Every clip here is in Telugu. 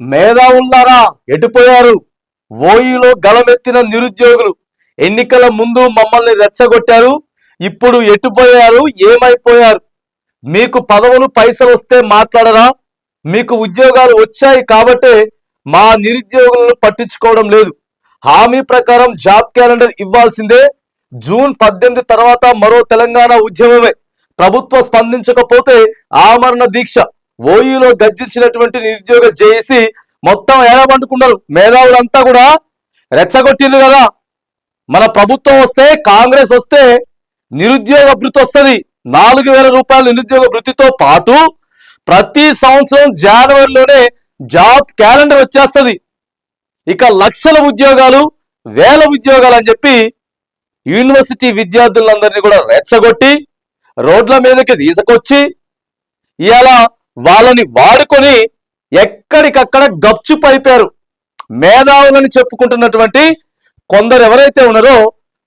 మేధావుల్లారా ఎటుపోయారు? ఓయూలో గలమెత్తిన నిరుద్యోగులు ఎన్నికల ముందు మమ్మల్ని రెచ్చగొట్టారు. ఇప్పుడు ఎటుపోయారు? ఏమైపోయారు? మీకు పదవులు పైసలు వస్తే మాట్లాడరా? మీకు ఉద్యోగాలు వచ్చాయి కాబట్టే మా నిరుద్యోగులను పట్టించుకోవడం లేదు. హామీ ప్రకారం జాబ్ క్యాలెండర్ ఇవ్వాల్సిందే. జూన్ 18 తర్వాత మరో తెలంగాణ ఉద్యమమే. ప్రభుత్వం స్పందించకపోతే ఆమరణ దీక్ష. ఓయూలో గర్జించినటువంటి నిరుద్యోగ జేఏసీ మొత్తం ఏడబండుకున్నారు. మేధావులంతా కూడా రెచ్చగొట్టిండ్రు కదా. మన ప్రభుత్వం వస్తే, కాంగ్రెస్ వస్తే నిరుద్యోగ భృతి వస్తుంది. 4,000 రూపాయల నిరుద్యోగ భృతితో పాటు ప్రతి సంవత్సరం జనవరిలోనే జాబ్ క్యాలెండర్ వచ్చేస్తుంది. ఇక లక్షల ఉద్యోగాలు, వేల ఉద్యోగాలు అని చెప్పి యూనివర్సిటీ విద్యార్థులందరినీ కూడా రెచ్చగొట్టి రోడ్ల మీదకి తీసుకొచ్చి ఇవాళ వాళ్ళని వాడుకొని ఎక్కడికక్కడ గప్చుప్ అయిపోయారు. మేధావులని చెప్పుకుంటున్నటువంటి కొందరు ఎవరైతే ఉన్నారో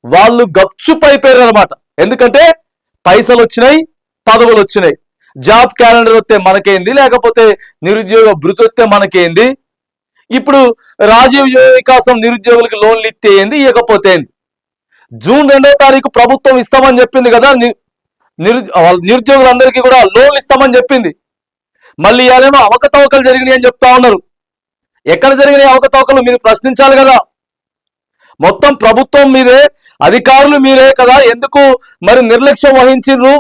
వాళ్ళు గప్చుప్ అయిపోయారు అనమాట. ఎందుకంటే పైసలు వచ్చినాయి, పదవులు వచ్చినాయి. జాబ్ క్యాలెండర్ వస్తే మనకేంది, లేకపోతే నిరుద్యోగ భృతి వస్తే మనకేంది, ఇప్పుడు రాజీవ్ వికాసం నిరుద్యోగులకు లోన్లు ఇస్తే ఏంది, ఇవ్వకపోతే ఏంది. జూన్ 2వ తారీఖు ప్రభుత్వం ఇస్తామని చెప్పింది కదా, నిరుద్యోగులందరికీ కూడా లోన్లు ఇస్తామని చెప్పింది. మళ్ళీ ఇవాళేమో అవకతవకలు జరిగినాయి అని చెప్తా ఉన్నారు. ఎక్కడ జరిగినాయి అవకతవకలు? మీరు ప్రశ్నించాలి కదా. మొత్తం ప్రభుత్వం మీదే, అధికారులు మీరే కదా, ఎందుకు మరి నిర్లక్ష్యం వహించిండ్రు?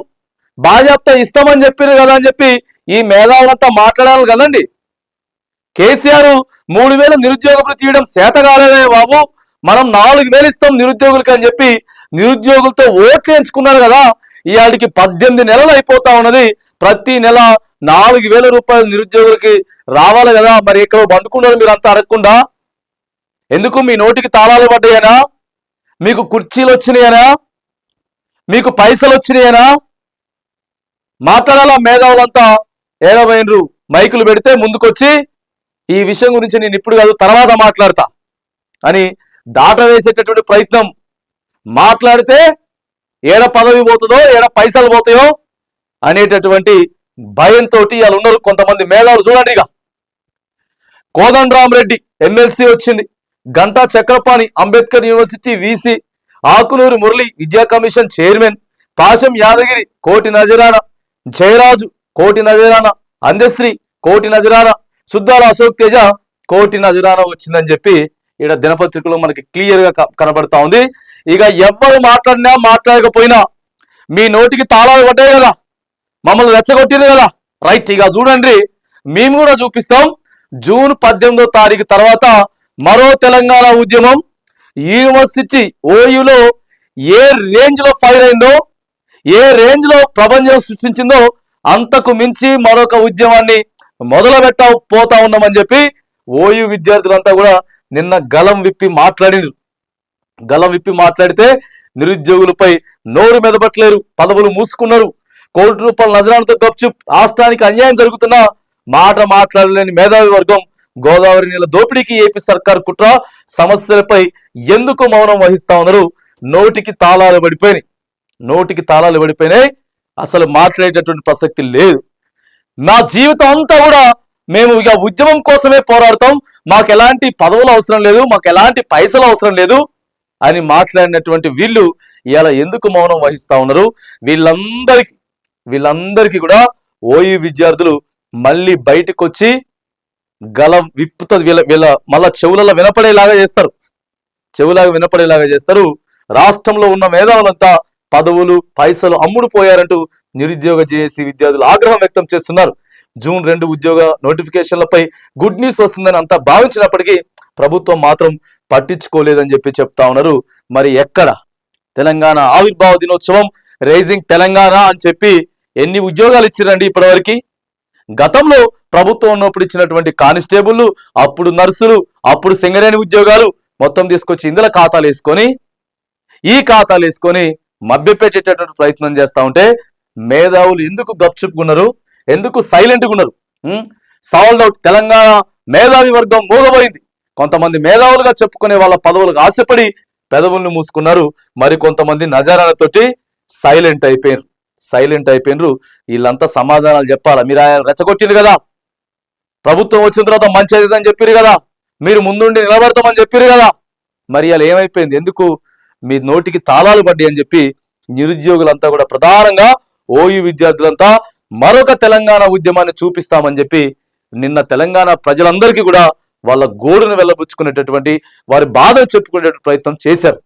బాధ్యత ఇస్తామని చెప్పారు కదా అని చెప్పి ఈ మేధావులంతా మాట్లాడాలి కదండి. కేసీఆర్ 3,000 నిరుద్యోగ భృతి ఇవ్వడం చేతగాలనే బాబు, మనం 4,000 ఇస్తాం నిరుద్యోగులకి అని చెప్పి నిరుద్యోగులతో ఓట్లు ఎంచుకున్నారు కదా. ఇవాటికి 18 నెలలు అయిపోతా ఉన్నది. ప్రతి నెల 4,000 రూపాయలు నిరుద్యోగులకి రావాలి కదా. మరి ఇక్కడ బండుకున్నారు మీరు అంతా అడగకుండా. ఎందుకు? మీ నోటికి తాళాలు పడ్డాయనా? మీకు కుర్చీలు వచ్చినాయనా? మీకు పైసలు వచ్చినాయనా? మాట్లాడాలా మేధావులంతా. ఏడవైనరు మైకులు పెడితే ముందుకొచ్చి ఈ విషయం గురించి నేను ఇప్పుడు కాదు తర్వాత మాట్లాడతా అని దాట వేసేటటువంటి ప్రయత్నం. మాట్లాడితే ఏడ పదవి పోతుందో, ఏడ పైసలు పోతాయో అనేటటువంటి భయంతో వాళ్ళు ఉన్నారు కొంతమంది మేధావులు. చూడండి, ఇక కోదండరామరెడ్డి ఎమ్మెల్సీ వచ్చింది, గంటా చక్రపాణి అంబేద్కర్ యూనివర్సిటీ వీసీ, ఆకునూరి మురళి విద్యా కమిషన్ చైర్మన్, పాశం యాదగిరి కోటి నజరానా, జయరాజు కోటి నజరానా, అందశ్రీ కోటి నజరానా, సుద్దాల అశోక్ తేజ కోటి నజరానా వచ్చిందని చెప్పి ఇక్కడ దినపత్రికలో మనకి క్లియర్ గా కనబడతా ఉంది. ఇక ఎవ్వరు మాట్లాడినా మాట్లాడకపోయినా మీ నోటికి తాళాలు పడ్డాయి కదా, మమ్మల్ని రెచ్చగొట్టింది కదా. రైట్, ఇక చూడండి, మేము కూడా చూపిస్తాం. జూన్ 18వ తారీఖు తర్వాత మరో తెలంగాణ ఉద్యమం యూనివర్సిటీ ఓయూలో ఏ రేంజ్ లో ఫైర్ అయిందో, ఏ రేంజ్ లో ప్రపంచం సృష్టించిందో అంతకు మించి మరొక ఉద్యమాన్ని పోతా ఉన్నామని చెప్పి ఓయూ విద్యార్థులంతా కూడా నిన్న గలం విప్పి మాట్లాడినారు. గలం విప్పి మాట్లాడితే నిరుద్యోగులపై నోరు మెదపట్లేరు, పదవులు మూసుకున్నారు. కోటి రూపాయల నజరాలతో గప్చుప్, రాష్ట్రానికి అన్యాయం జరుగుతున్నా మాట మాట్లాడలేని మేధావి వర్గం గోదావరి నీళ్ళ దోపిడీకి ఏపీ సర్కార్ కుట్ర, సమస్యలపై ఎందుకు మౌనం వహిస్తా ఉన్నారు? నోటికి తాళాలు పడిపోయినాయి, నోటికి తాళాలు పడిపోయినాయి. అసలు మాట్లాడేటటువంటి ప్రసక్తి లేదు. నా జీవితం అంతా కూడా మేము ఇక ఉద్యమం కోసమే పోరాడతాం, మాకు ఎలాంటి పదవులు అవసరం లేదు, మాకు ఎలాంటి పైసలు అవసరం లేదు అని మాట్లాడినటువంటి వీళ్ళు ఇలా ఎందుకు మౌనం వహిస్తా ఉన్నారు? వీళ్ళందరికీ కూడా ఓయూ విద్యార్థులు మళ్ళీ బయటకు వచ్చి గలం విప్పుతుంది. వీళ్ళ మళ్ళా చెవులలో వినపడేలాగా చేస్తారు, చెవులాగా వినపడేలాగా చేస్తారు. రాష్ట్రంలో ఉన్న మేధావులంతా పదవులు పైసలు అమ్ముడు పోయారంటూ నిరుద్యోగ జేఏసీ విద్యార్థులు ఆగ్రహం వ్యక్తం చేస్తున్నారు. జూన్ 2 ఉద్యోగ నోటిఫికేషన్లపై గుడ్ న్యూస్ వస్తుందని అంతా భావించినప్పటికీ ప్రభుత్వం మాత్రం పట్టించుకోలేదని చెప్పి చెప్తా ఉన్నారు. మరి ఎక్కడ తెలంగాణ ఆవిర్భావ దినోత్సవం, రైజింగ్ తెలంగాణ అని చెప్పి ఎన్ని ఉద్యోగాలు ఇచ్చిరండి ఇప్పటివరకు? గతంలో ప్రభుత్వం ఉన్నప్పుడు ఇచ్చినటువంటి కానిస్టేబుల్, అప్పుడు నర్సులు, అప్పుడు సింగరేణి ఉద్యోగాలు మొత్తం తీసుకొచ్చి ఇందులో ఖాతాలు వేసుకొని మభ్యపెట్టేటటువంటి ప్రయత్నం చేస్తా ఉంటే మేధావులు ఎందుకు గప్చుప్పుకున్నారు, ఎందుకు సైలెంట్గా ఉన్నారు? Sold out. తెలంగాణ మేధావి వర్గం మూగబోయింది. కొంతమంది మేధావులుగా చెప్పుకునే వాళ్ళ పదవులకు ఆశపడి పెదవులను మూసుకున్నారు. మరి కొంతమంది నజారాలతోటి సైలెంట్ అయిపోయినరు. వీళ్ళంతా సమాధానాలు చెప్పాలా? మీరు రెచ్చగొట్టింది కదా, ప్రభుత్వం వచ్చిన తర్వాత మంచి అవుతుందని చెప్పారు కదా, మీరు ముందుండి నిలబడతామని చెప్పారు కదా, మరి అలా ఏమైపోయింది? ఎందుకు మీ నోటికి తాళాలు పడ్డాయి అని చెప్పి నిరుద్యోగులంతా కూడా, ప్రధానంగా ఓయూ విద్యార్థులంతా మరొక తెలంగాణ ఉద్యమాన్ని చూపిస్తామని చెప్పి నిన్న తెలంగాణ ప్రజలందరికీ కూడా వాళ్ళ గోడును వెళ్ళబుచ్చుకునేటటువంటి, వారి బాధను చెప్పుకునేటువంటి ప్రయత్నం చేశారు.